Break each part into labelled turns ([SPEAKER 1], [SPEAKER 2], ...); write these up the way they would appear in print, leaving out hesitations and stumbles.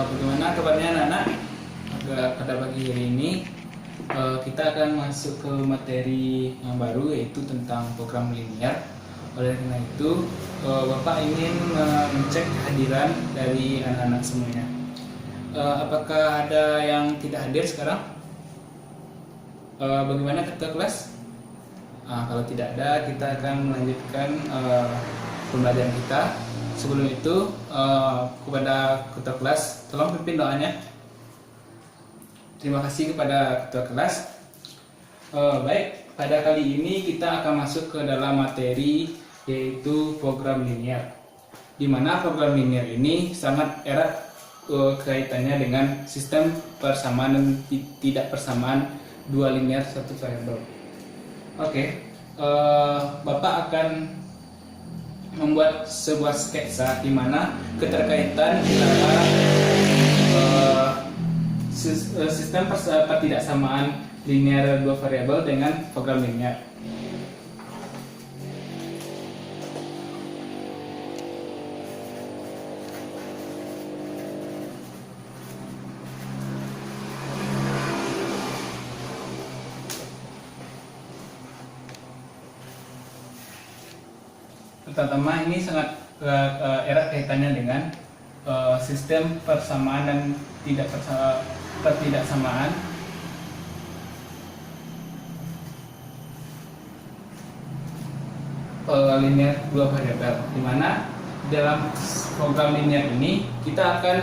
[SPEAKER 1] Bagaimana kabarnya anak-anak? Pada pagi hari ini kita akan masuk ke materi yang baru, yaitu tentang program linear. Oleh karena itu, Bapak ingin mengecek kehadiran dari anak-anak semuanya. Apakah ada yang tidak hadir sekarang? Bagaimana ketua kelas? Kalau tidak ada, kita akan melanjutkan pembelajaran kita. Sebelum itu, kepada ketua kelas, tolong pimpin doanya. Terima kasih kepada ketua kelas. Baik, pada kali ini kita akan masuk ke dalam materi, yaitu program linear. Di mana program linear ini sangat erat kaitannya dengan sistem persamaan dan tidak persamaan dua linear satu variabel. Oke, Bapak akan membuat sebuah sketsa di mana keterkaitan antara sistem pertidaksamaan linear dua variabel dengan program linear. Pertama, ini sangat erat kaitannya dengan sistem persamaan dan pertidaksamaan linear dua variabel, di mana dalam program linear ini kita akan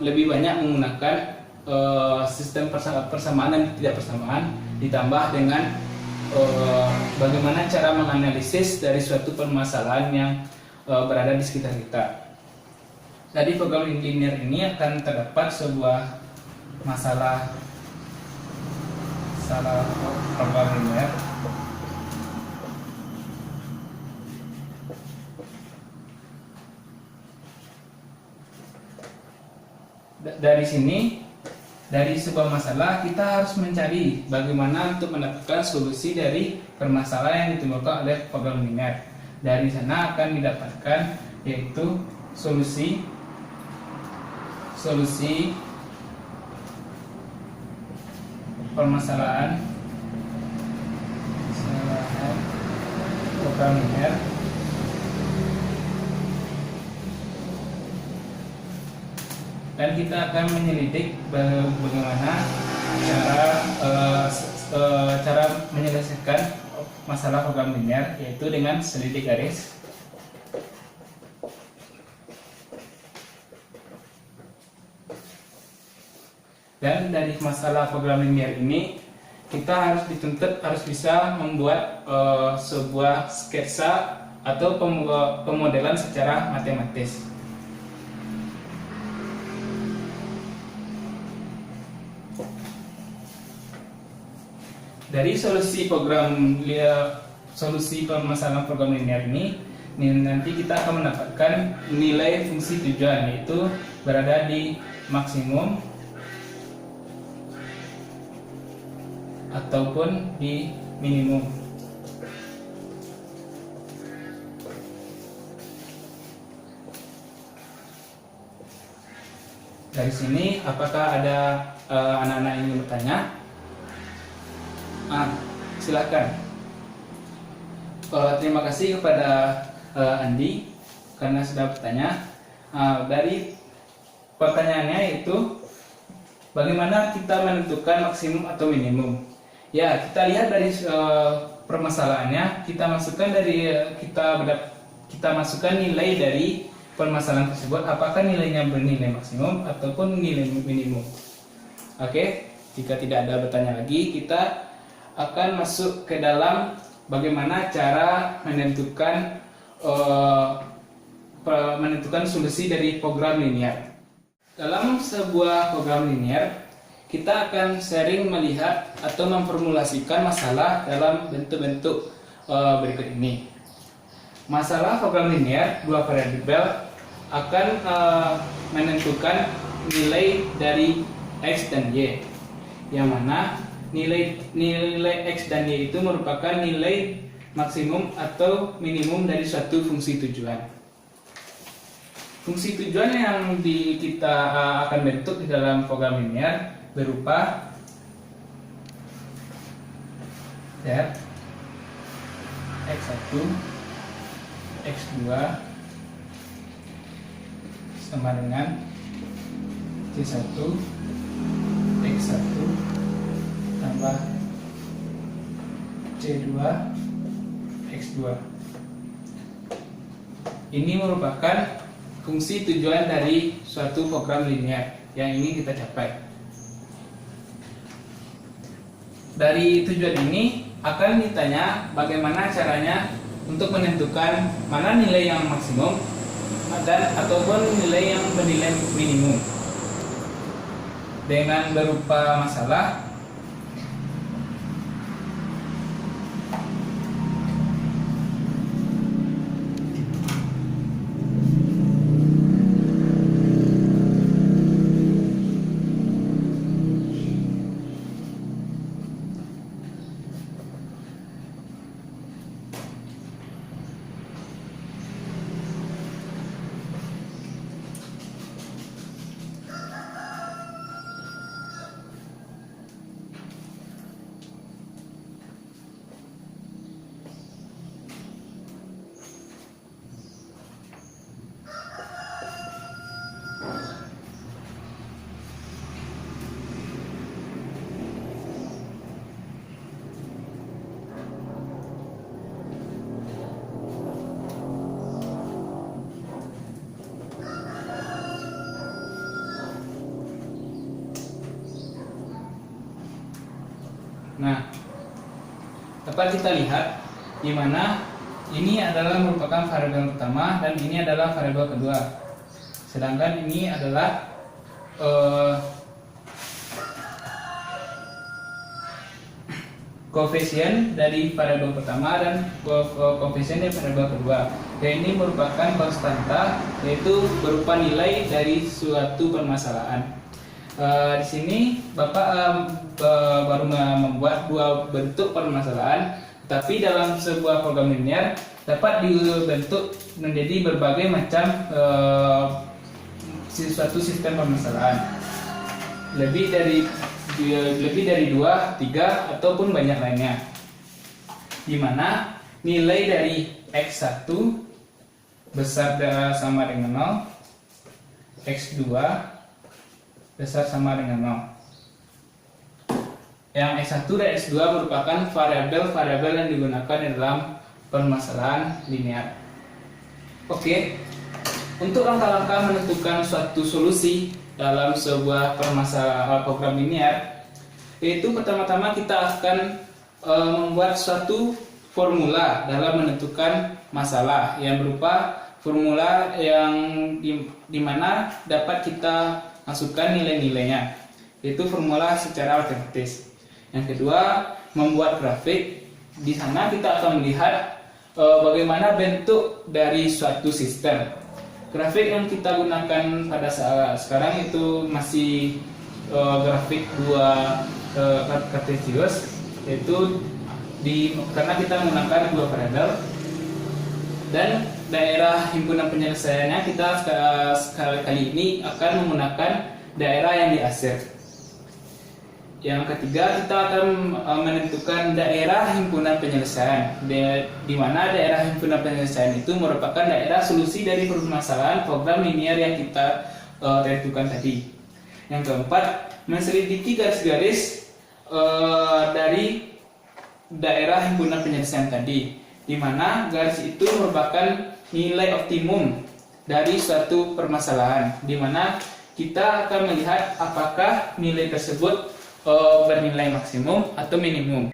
[SPEAKER 1] lebih banyak menggunakan sistem persamaan dan tidak persamaan, ditambah dengan bagaimana cara menganalisis dari suatu permasalahan yang berada di sekitar kita. Dari program linear ini akan terdapat sebuah masalah program linear. Dari sini, dari sebuah masalah, kita harus mencari bagaimana untuk mendapatkan solusi dari permasalahan yang ditimbulkan oleh program linear. Dari sana akan didapatkan yaitu solusi permasalahan program linear. Dan kita akan menyelidik bagaimana cara menyelesaikan masalah program linear, yaitu dengan selidik garis. Dan dari masalah program linear ini, kita harus bisa membuat sebuah sketsa atau pemodelan secara matematis. Dari solusi permasalahan program linear ini nanti kita akan mendapatkan nilai fungsi tujuan, yaitu berada di maksimum ataupun di minimum. Dari sini, apakah ada anak-anak yang ingin bertanya? Silakan. Terima kasih kepada Andi karena sudah bertanya. Dari pertanyaannya itu, bagaimana kita menentukan maksimum atau minimum? Ya, kita lihat dari permasalahannya. Kita masukkan nilai dari permasalahan tersebut. Apakah nilainya bernilai maksimum ataupun nilai minimum? Oke, jika tidak ada bertanya lagi, kita akan masuk ke dalam bagaimana cara menentukan solusi dari program linear. Dalam sebuah program linear, kita akan sering melihat atau memformulasikan masalah dalam bentuk-bentuk berikut ini. Masalah program linear dua variabel akan menentukan nilai dari X dan Y, yang mana nilai X dan Y itu merupakan nilai maksimum atau minimum dari suatu fungsi tujuan. Fungsi tujuan yang kita akan bentuk di dalam program linear berupa z x1 x2 sama dengan c1 x1 tambah c2 x2. Ini merupakan fungsi tujuan dari suatu program linear yang ingin kita capai. Dari tujuan ini akan ditanya bagaimana caranya untuk menentukan mana nilai yang maksimum dan ataupun nilai yang bernilai minimum dengan berupa masalah Nah, dapat kita lihat di mana ini adalah merupakan variabel pertama dan ini adalah variabel kedua. Sedangkan ini adalah koefisien dari variabel pertama dan koefisien dari variabel kedua. Dan ini merupakan konstanta, yaitu berupa nilai dari suatu permasalahan. Di sini Bapak baru membuat dua bentuk permasalahan, tapi dalam sebuah program linear dapat dibentuk menjadi berbagai macam suatu sistem permasalahan, lebih dari 2, 3 ataupun banyak lainnya, di mana nilai dari x1 besar sama dengan 0, x2 besar sama dengan 0. Yang x1 dan x2 merupakan variabel-variabel yang digunakan di dalam permasalahan linear. Oke, untuk langkah-langkah menentukan suatu solusi dalam sebuah program linear, yaitu pertama-tama kita akan membuat suatu formula dalam menentukan masalah yang berupa formula yang dimana dapat kita masukkan nilai-nilainya, yaitu formula secara matematis. Yang kedua, membuat grafik. Di sana kita akan melihat bagaimana bentuk dari suatu sistem. Grafik yang kita gunakan pada saat sekarang itu masih grafik dua kartesius, yaitu karena kita menggunakan dua variabel, dan daerah himpunan penyelesaiannya kita kali ini akan menggunakan daerah yang diarsir. Yang ketiga, kita akan menentukan daerah himpunan penyelesaian, di mana daerah himpunan penyelesaian itu merupakan daerah solusi dari permasalahan program linear yang kita tentukan tadi. Yang keempat, menselidiki garis-garis dari daerah himpunan penyelesaian tadi, di mana garis itu merupakan nilai optimum dari suatu permasalahan, di mana kita akan melihat apakah nilai tersebut bernilai maksimum atau minimum.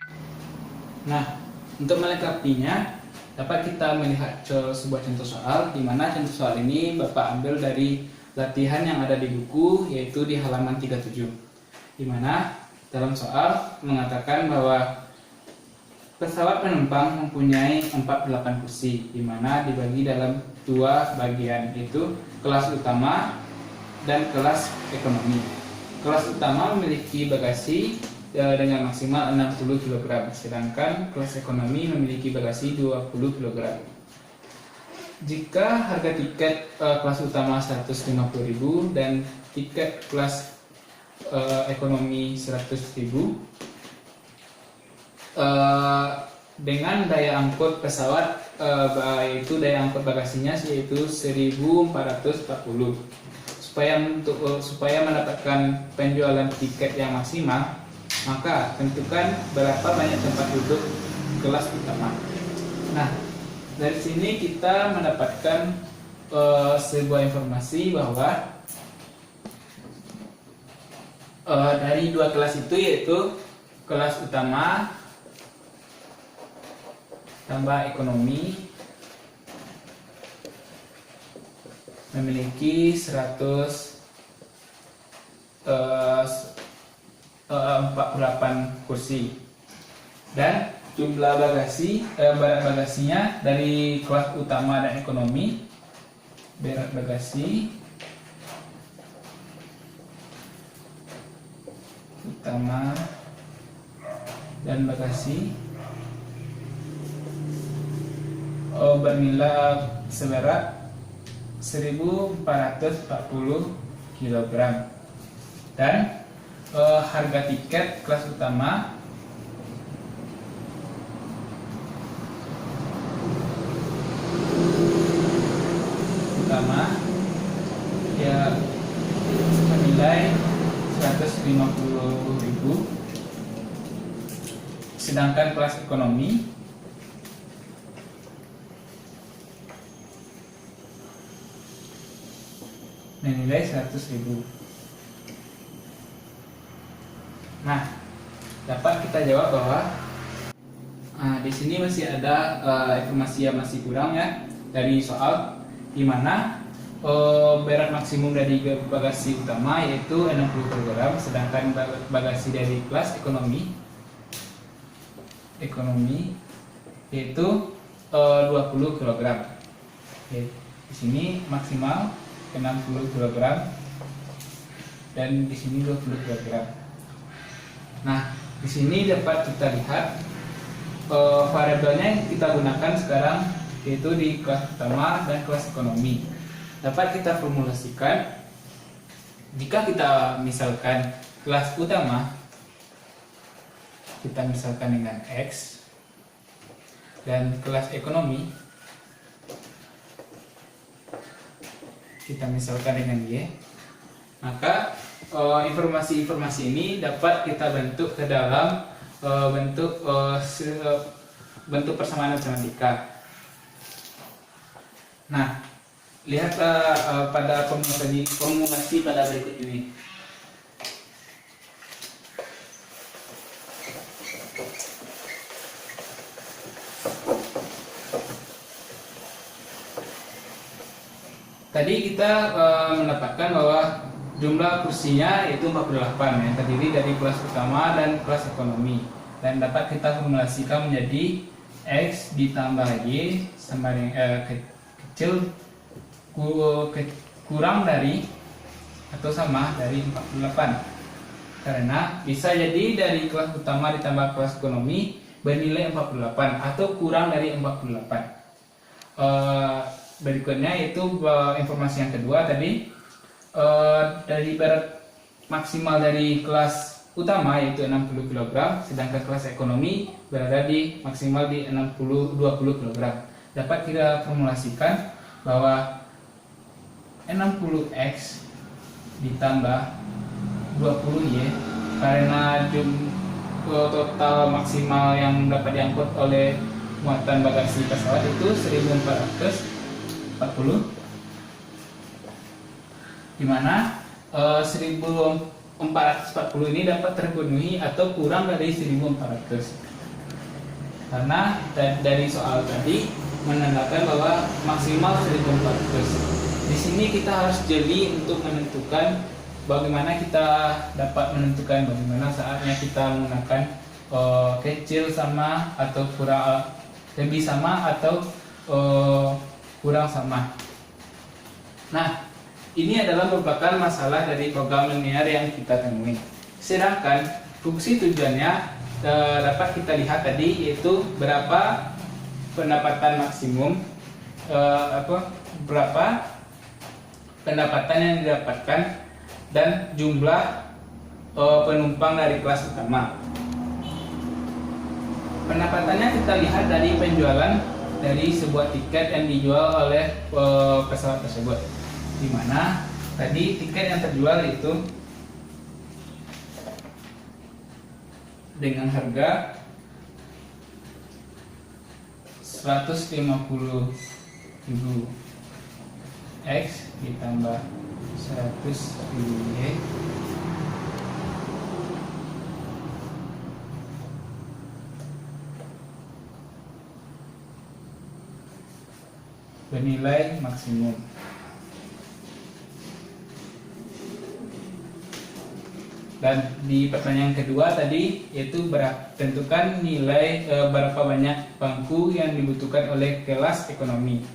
[SPEAKER 1] Nah, untuk melengkapinya dapat kita melihat sebuah contoh soal, di mana contoh soal ini Bapak ambil dari latihan yang ada di buku, yaitu di halaman 37, di mana dalam soal mengatakan bahwa pesawat penumpang mempunyai 48 kursi, di mana dibagi dalam dua bagian, yaitu kelas utama dan kelas ekonomi. Kelas utama memiliki bagasi dengan maksimal 60 kg, sedangkan kelas ekonomi memiliki bagasi 20 kg. jika harga tiket kelas utama 150.000 dan tiket kelas ekonomi 100.000, dengan daya angkut pesawat yaitu daya angkut bagasinya yaitu 1440. Supaya mendapatkan penjualan tiket yang maksimal, maka tentukan berapa banyak tempat duduk kelas utama. Nah, dari sini kita mendapatkan sebuah informasi bahwa dari dua kelas itu, yaitu kelas utama tambah ekonomi, memiliki 148 kursi, dan jumlah berat bagasinya dari kelas utama dan ekonomi, berat bagasi utama dan bagasi bernilai seberat 1440 kg, dan harga tiket kelas utama ya bernilai 150.000, sedangkan kelas ekonomi menilai 100.000. Nah, dapat kita jawab bahwa di sini masih ada informasi yang masih kurang ya dari soal, di mana berat maksimum dari bagasi utama yaitu 60 kg, sedangkan bagasi dari kelas ekonomi yaitu 20 kg. Oke, di sini maksimal 60 kg dan di sini 20 kg. Nah, di sini dapat kita lihat variabelnya yang kita gunakan sekarang yaitu di kelas utama dan kelas ekonomi. Dapat kita formulasikan, jika kita misalkan kelas utama kita misalkan dengan X dan kelas ekonomi kita misalkan dengan Y, maka informasi-informasi ini dapat kita bentuk ke dalam bentuk persamaan matematika. Nah, lihatlah pada formulasi pada berikut ini. Tadi kita mendapatkan bahwa jumlah kursinya yaitu 48 yang terdiri dari kelas utama dan kelas ekonomi, dan dapat kita formulasikan menjadi X ditambah Y sama dengan kecil kurang dari atau sama dari 48, karena bisa jadi dari kelas utama ditambah kelas ekonomi bernilai 48 atau kurang dari 48. Berikutnya yaitu informasi yang kedua tadi, dari berat maksimal dari kelas utama yaitu 60 kg, sedangkan kelas ekonomi berada di maksimal di 20 kg. Dapat kita formulasikan bahwa 60x ditambah 20y, karena total maksimal yang dapat diangkut oleh muatan bagasi pesawat itu 1440, di mana 1440 ini dapat terpenuhi atau kurang dari 1400, karena dari soal tadi menandakan bahwa maksimal 1400. Di sini kita harus jeli untuk menentukan bagaimana kita dapat menentukan bagaimana saatnya kita menggunakan kecil sama atau kurang, lebih sama atau kurang sama. Nah, ini adalah merupakan masalah dari program linear yang kita temui. Sedangkan fungsi tujuannya dapat kita lihat tadi, yaitu berapa pendapatan maksimum berapa pendapatan yang didapatkan dan jumlah penumpang dari kelas utama. Pendapatannya kita lihat dari penjualan dari sebuah tiket yang dijual oleh pesawat tersebut, di mana tadi tiket yang terjual itu dengan harga 150.000 X ditambah 100.000 Y bernilai maksimum. Dan di pertanyaan kedua tadi yaitu tentukan nilai berapa banyak bangku yang dibutuhkan oleh kelas ekonomi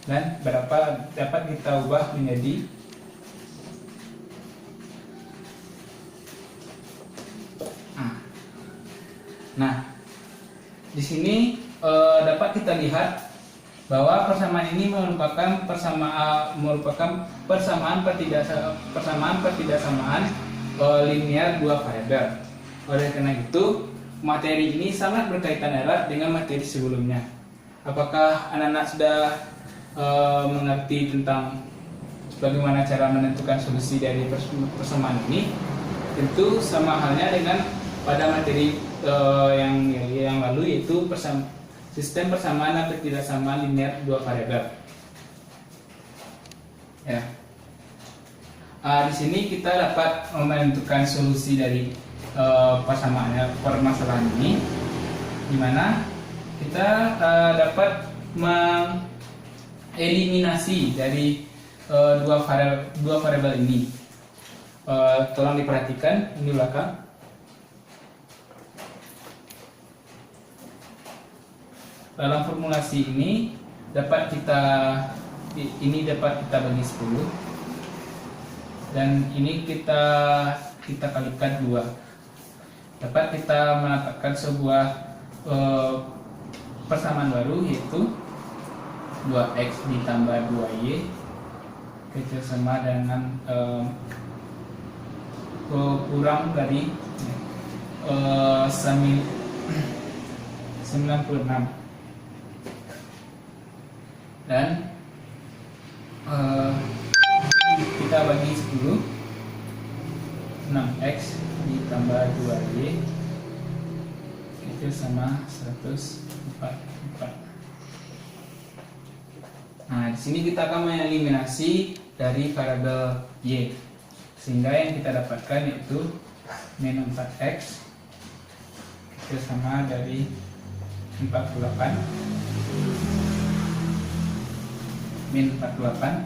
[SPEAKER 1] dan berapa dapat kita ubah menjadi di sini dapat kita lihat bahwa persamaan ini merupakan persamaan pertidaksamaan linear dua variabel. Oleh karena itu, materi ini sangat berkaitan erat dengan materi sebelumnya. Apakah anak-anak sudah mengerti tentang bagaimana cara menentukan solusi dari persamaan ini? Tentu sama halnya dengan pada materi yang lalu, yaitu sistem persamaan atau ketidaksamaan linear dua variabel. Ya. Di sini kita dapat menentukan solusi dari permasalahan ini, di mana kita dapat mengeliminasi dari dua variabel ini. Tolong diperhatikan ini belakang. Dalam formulasi ini dapat kita bagi 10 dan ini kita kalikan 2. Dapat kita menetapkan sebuah persamaan baru, yaitu 2x ditambah 2y kecil sama dengan kurang dari 96. Dan kita bagi 10, 6x ditambah 2y itu sama 144. Nah, di sini kita akan mengeliminasi dari variabel y, sehingga yang kita dapatkan yaitu min 4x itu sama dari 48 min 48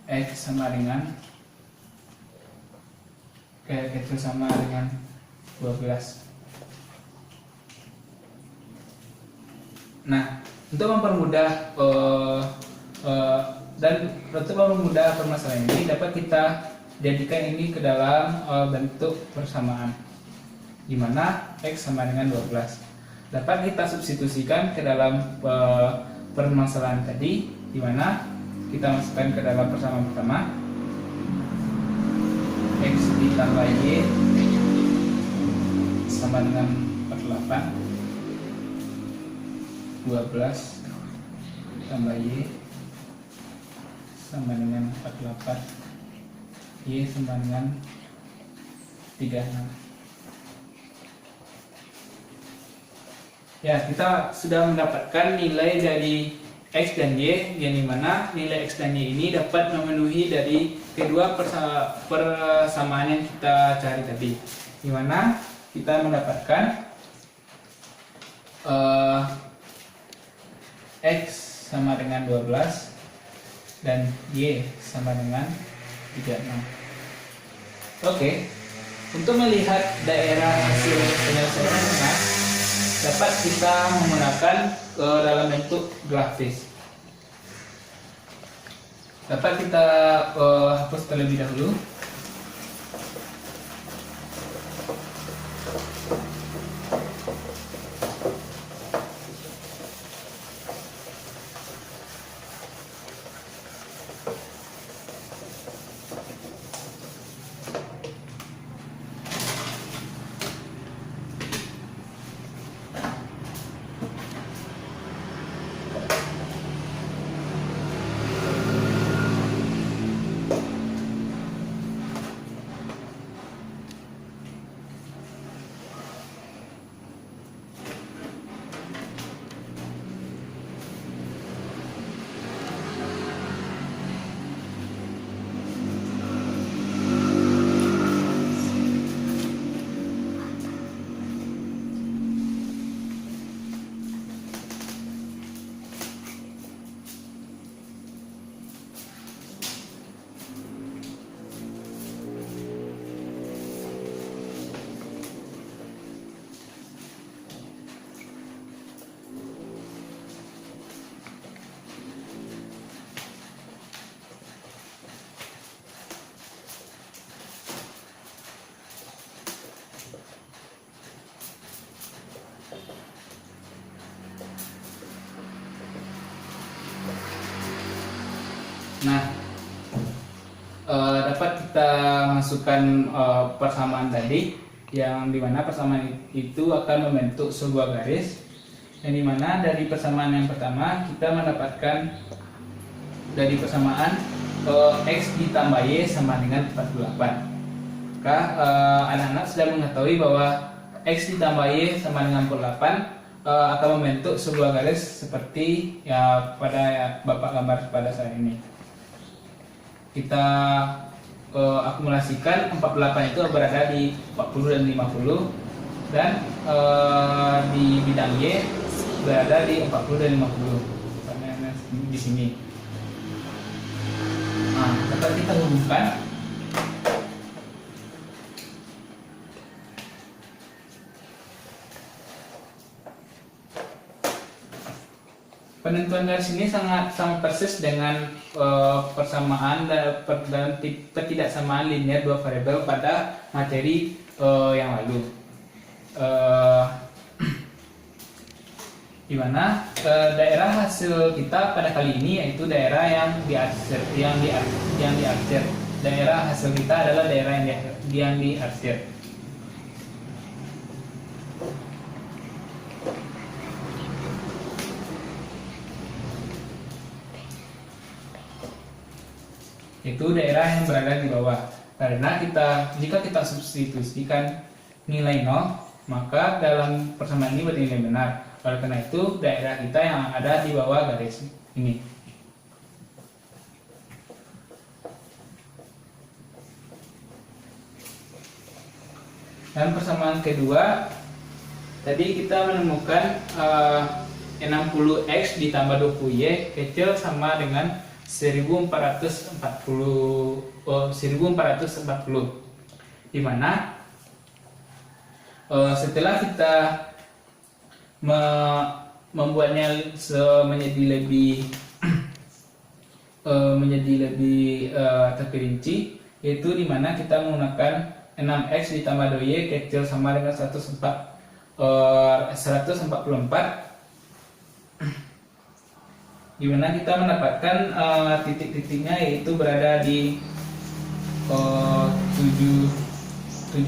[SPEAKER 1] x sama dengan itu sama dengan 12. Nah, untuk mempermudah permasalahan ini dapat kita jadikan ini ke dalam bentuk persamaan, di mana x sama dengan 12. Dapat kita substitusikan ke dalam permasalahan tadi, di mana kita masukkan ke dalam persamaan pertama, x ditambah y sama dengan 48, 12 tambah y sama dengan 48, y sama dengan 36. Ya, kita sudah mendapatkan nilai dari x dan y, yang dimana nilai x dan y ini dapat memenuhi dari kedua persamaan yang kita cari tadi, dimana kita mendapatkan x sama dengan 12 dan y sama dengan 36. Oke, untuk melihat daerah hasil penyelesaian dapat kita menggunakan dalam bentuk grafis. Dapat kita hapus terlebih dahulu. Nah, dapat kita masukkan persamaan tadi, yang dimana persamaan itu akan membentuk sebuah garis, yang dimana dari persamaan yang pertama kita mendapatkan dari persamaan X ditambah Y sama dengan 48. Maka anak-anak sudah mengetahui bahwa X ditambah Y sama dengan 48 akan membentuk sebuah garis seperti ya pada Bapak gambar pada saat ini. Kita akumulasikan 48 itu berada di 40 dan 50, dan di bidang Y berada di 40 dan 50 di sini. Nah, dapat kita hubungkan penentuan garis ini sangat persis dengan persamaan dan ketidaksamaan linear dua variabel pada materi yang lalu. Di mana daerah hasil kita pada kali ini yaitu daerah yang diarsir. Daerah hasil kita adalah daerah yang diarsir. Itu daerah yang berada di bawah. Karena jika kita substitusikan nilai 0, maka dalam persamaan ini bernilai benar. Oleh karena itu, daerah kita yang ada di bawah garis ini. Dan persamaan kedua, tadi kita menemukan 60X ditambah 20Y kecil sama dengan 1440, di mana setelah kita membuatnya menjadi lebih terperinci, yaitu di mana kita menggunakan 6X ditambah 2Y kecil sama dengan 144, di mana kita mendapatkan titik-titiknya yaitu berada di 72,0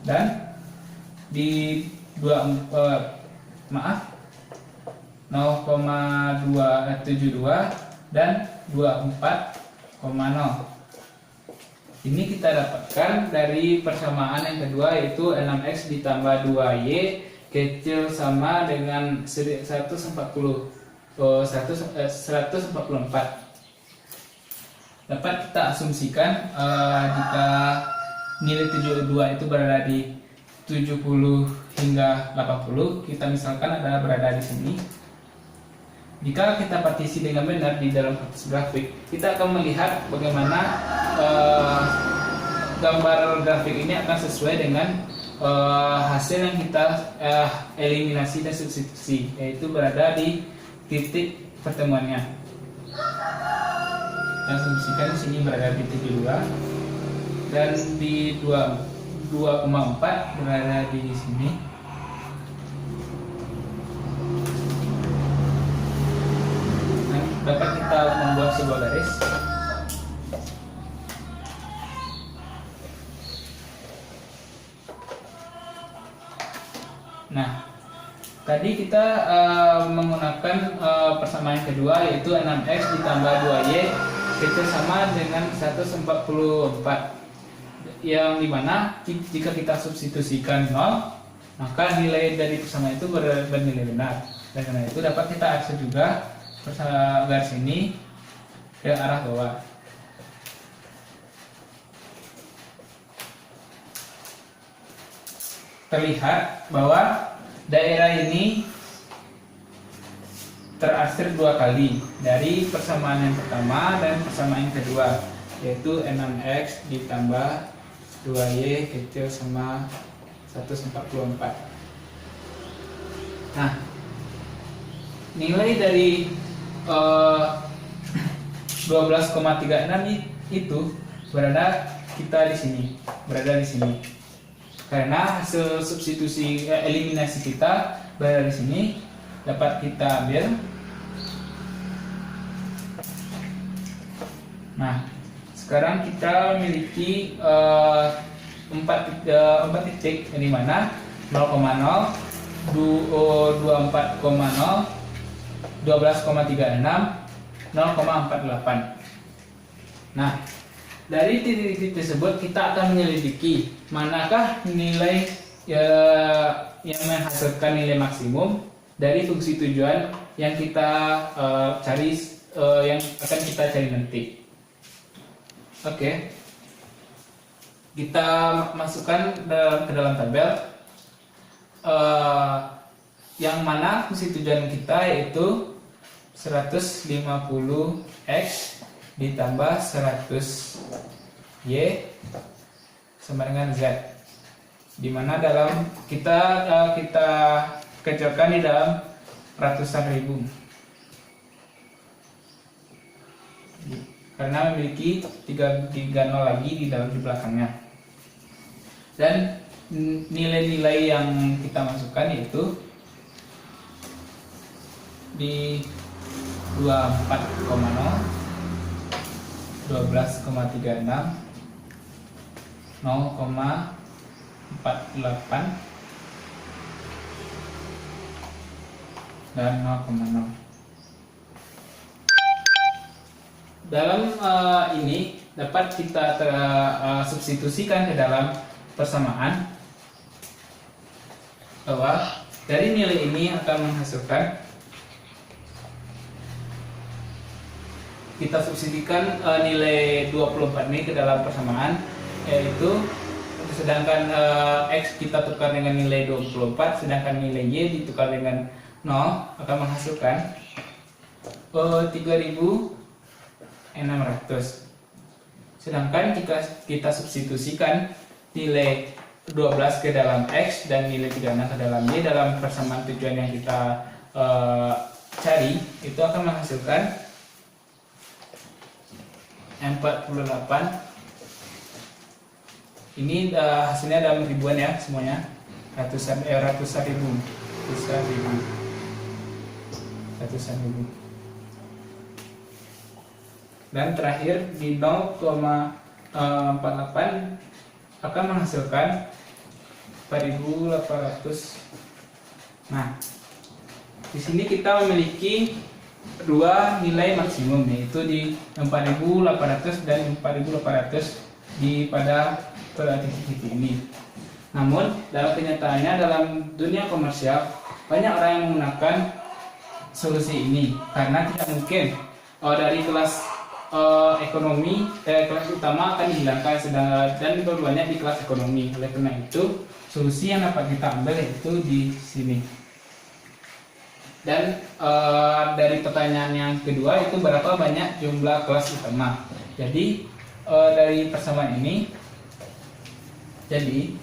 [SPEAKER 1] dan di 0,272 dan 24,0. Ini kita dapatkan dari persamaan yang kedua yaitu 6X ditambah 2Y kecil sama dengan 144. Dapat kita asumsikan jika nilai 72 itu berada di 70 hingga 80, kita misalkan adalah berada di sini. Jika kita partisi dengan benar di dalam kertas grafik, kita akan melihat bagaimana gambar grafik ini akan sesuai dengan hasil yang kita eliminasi dan substitusi, yaitu berada di titik pertemuannya. Kita asumsikan di sini berada di 72 dan di 2,4 berada di sini. Nah, dapat kita membuat sebuah garis. Nah, tadi kita menggunakan persamaan kedua yaitu 6X ditambah 2Y kecil sama dengan 144, yang dimana jika kita substitusikan 0, maka nilai dari persamaan itu bernilai benar. Dan karena itu dapat kita arsir juga garis ini ke arah bawah. Terlihat bahwa daerah ini terarsir dua kali dari persamaan yang pertama dan persamaan yang kedua, yaitu 6X ditambah 2Y kecil sama 144. Nah, nilai dari 12,36 itu berada di sini. Karena hasil substitusi eliminasi kita berada di sini, dapat kita ambil Nah, sekarang kita memiliki 4 titik, yang dimana 0,0, 24,0, 12,36, 0,48. Nah, dari titik-titik tersebut kita akan menyelidiki manakah nilai yang menghasilkan nilai maksimum dari fungsi tujuan yang kita cari, yang akan kita cari nanti. Oke, kita masukkan ke dalam tabel yang mana fungsi tujuan kita yaitu 150x ditambah 100y sama dengan z, dimana dalam kita kecilkan di dalam ratusan ribu karena memiliki 3 nol lagi di belakangnya. Dan nilai-nilai yang kita masukkan yaitu di 24,0, 12,36, 0,48 dan 0,0. Dalam ini dapat kita substitusikan ke dalam persamaan bahwa dari nilai ini akan menghasilkan, kita substitusikan nilai 24 ini ke dalam persamaan, yaitu sedangkan x kita tukar dengan nilai 24, sedangkan nilai y ditukar dengan 0, akan menghasilkan 3600. Sedangkan jika kita substitusikan nilai 12 ke dalam x dan nilai 36 ke dalam y dalam persamaan tujuan yang kita cari, itu akan menghasilkan 48. Ini hasilnya dalam ribuan ya semuanya, ratusan ribu. Dan terakhir di 0,48 akan menghasilkan 4.800. Nah, di sini kita memiliki dua nilai maksimum, yaitu di 4.800 dan 4.800 pada titik-titik ini. Namun dalam kenyataannya dalam dunia komersial banyak orang yang menggunakan solusi ini karena tidak mungkin dari kelas ekonomi kelas utama akan dihilangkan, dan keduanya di kelas ekonomi. Oleh karena itu solusi yang dapat kita ambil yaitu di sini. Dan dari pertanyaan yang kedua itu berapa banyak jumlah kelas utama. Jadi dari persamaan ini, jadi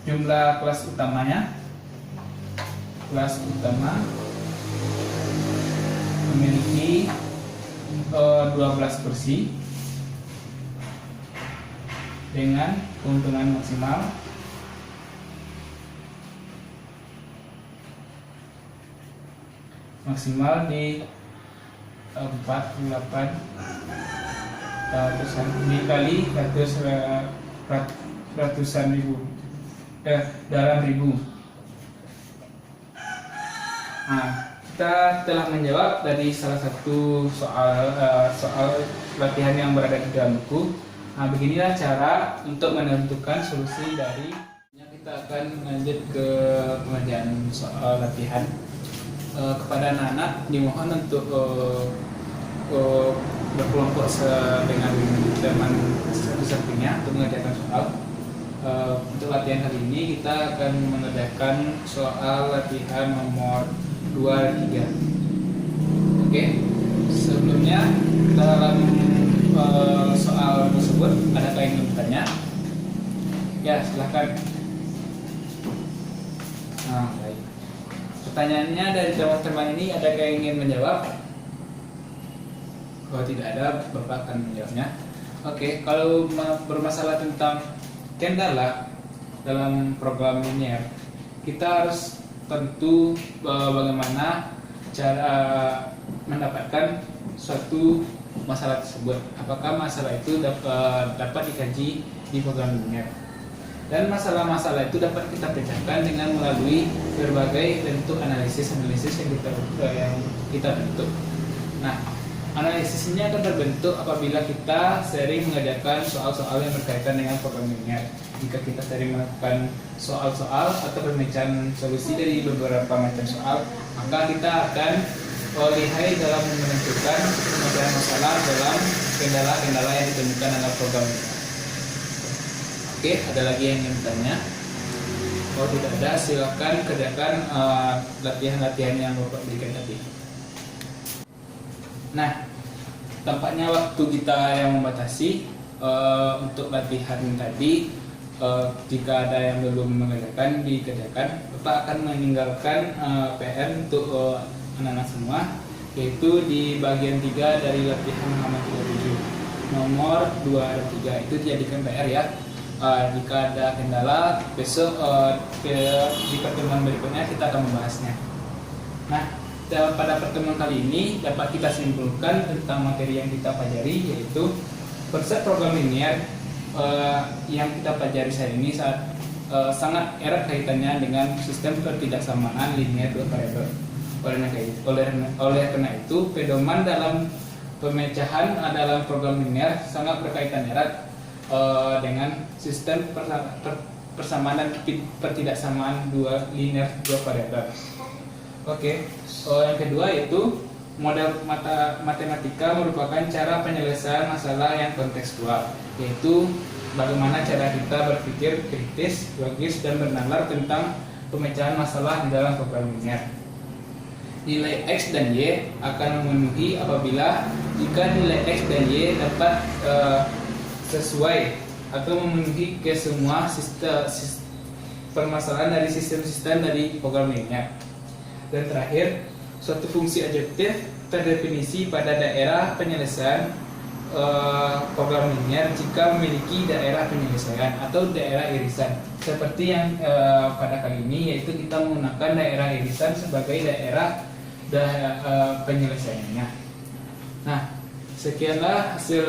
[SPEAKER 1] jumlah kelas utama memiliki 12 kursi dengan keuntungan maksimal di 48 dikali ratusan ribu dalam ribu. Nah, kita telah menjawab dari salah satu soal latihan yang berada di dalam buku. Nah, beginilah cara untuk menentukan solusi dari. Kita akan lanjut ke pengerjaan soal latihan. Kepada anak-anak dimohon untuk berkelompok dengan teman satu-satunya untuk mengerjakan soal. Untuk latihan hari ini kita akan mengerjakan soal latihan nomor 2 dan 3. Oke, sebelumnya dalam soal tersebut adakah yang ingin bertanya? Ya, silahkan. Nah, baik. Pertanyaannya dari teman-teman ini adakah yang ingin menjawab? Kalau tidak ada, Bapak akan menjawabnya. Oke, kalau bermasalah tentang kendala dalam program linear, kita harus tentu bagaimana cara mendapatkan suatu masalah tersebut. Apakah masalah itu dapat dikaji di program linear. Dan masalah-masalah itu dapat kita pecahkan dengan melalui berbagai bentuk analisis yang kita bentuk. Nah, analisis ini akan terbentuk apabila kita sering mengerjakan soal-soal yang berkaitan dengan program linear. Jika kita sering melakukan soal-soal atau pemecahan solusi dari beberapa macam soal, maka kita akan lihai dalam menentukan pemecahan masalah dalam kendala-kendala yang ditemukan dalam program linear. Oke, ada lagi yang ingin bertanya? Kalau tidak ada, silakan kerjakan latihan-latihan yang Bapak berikan tadi. Nah, tampaknya waktu kita yang membatasi. Untuk latihan tadi, jika ada yang belum mengerjakan, dikerjakan. Bapak akan meninggalkan PR untuk anak-anak semua, yaitu di bagian 3 dari latihan halaman 37, nomor 2 dan 3. Itu dijadikan PR ya. Jika ada kendala, besok di pertemuan berikutnya kita akan membahasnya. Nah, pada pertemuan kali ini dapat kita simpulkan tentang materi yang kita pelajari, yaitu konsep program linear yang kita pelajari saat ini sangat erat kaitannya dengan sistem ketidaksamaan linear dua variabel. Oleh karena itu, pedoman dalam pemecahan dalam program linear sangat berkaitan erat dengan sistem persamaan dan pertidaksamaan linear dua variabel. Oke, yang kedua yaitu model matematika merupakan cara penyelesaian masalah yang kontekstual, yaitu bagaimana cara kita berpikir kritis, logis, dan bernalar tentang pemecahan masalah di dalam program linear. Nilai X dan Y akan memenuhi apabila jika nilai X dan Y dapat sesuai atau memenuhi ke semua permasalahan dari sistem-sistem dari program linear. Dan terakhir, suatu fungsi adjektif terdefinisi pada daerah penyelesaian program linear jika memiliki daerah penyelesaian atau daerah irisan. Seperti yang pada kali ini, yaitu kita menggunakan daerah irisan sebagai daerah penyelesaiannya. Nah, sekianlah hasil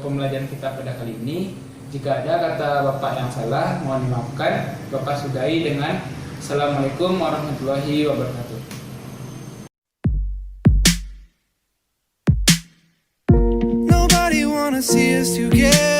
[SPEAKER 1] pembelajaran kita pada kali ini. Jika ada kata Bapak yang salah, mohon dimaafkan. Bapak sudahi dengan Assalamualaikum warahmatullahi wabarakatuh.
[SPEAKER 2] Nobody wanna see us together.